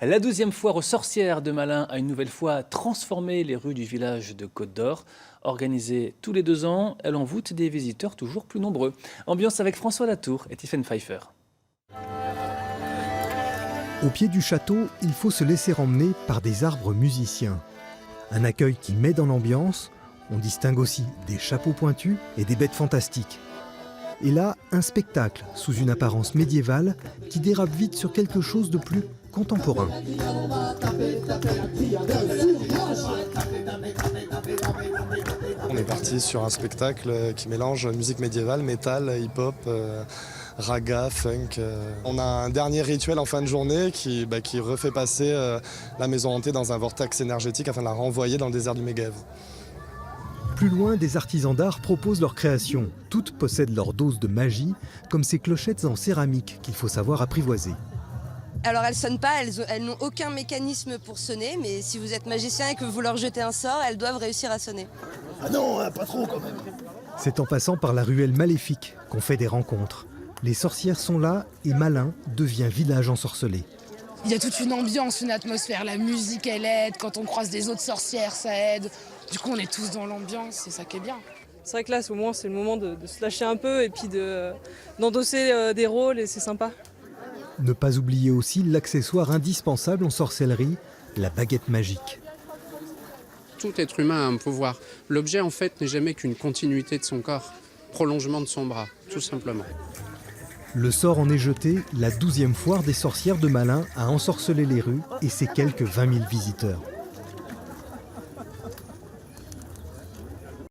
La 12e foire aux sorcières de Malin a une nouvelle fois transformé les rues du village de Côte-d'Or. Organisée tous les 2 ans, elle envoûte des visiteurs toujours plus nombreux. Ambiance avec François Latour et Tiffaine Pfeiffer. Au pied du château, il faut se laisser emmener par des arbres musiciens. Un accueil qui met dans l'ambiance. On distingue aussi des chapeaux pointus et des bêtes fantastiques. Et là, un spectacle sous une apparence médiévale qui dérape vite sur quelque chose de plus contemporain. On est parti sur un spectacle qui mélange musique médiévale, métal, hip-hop, raga, funk. On a un dernier rituel en fin de journée qui refait passer la maison hantée dans un vortex énergétique afin de la renvoyer dans le désert du Méguève. Plus loin, des artisans d'art proposent leur création. Toutes possèdent leur dose de magie, comme ces clochettes en céramique qu'il faut savoir apprivoiser. Alors elles sonnent pas, elles n'ont aucun mécanisme pour sonner, mais si vous êtes magicien et que vous leur jetez un sort, elles doivent réussir à sonner. Ah non, pas trop quand même. C'est en passant par la ruelle maléfique qu'on fait des rencontres. Les sorcières sont là et Malin devient village ensorcelé. Il y a toute une ambiance, une atmosphère, la musique elle aide, quand on croise des autres sorcières ça aide. Du coup on est tous dans l'ambiance, c'est ça qui est bien. C'est vrai que là au moins c'est le moment de se lâcher un peu et puis d'endosser des rôles et c'est sympa. Ne pas oublier aussi l'accessoire indispensable en sorcellerie, la baguette magique. Tout être humain a un pouvoir. L'objet en fait n'est jamais qu'une continuité de son corps, prolongement de son bras, tout simplement. Le sort en est jeté, la 12e foire des sorcières de Malin a ensorcelé les rues et ses quelques 20 000 visiteurs.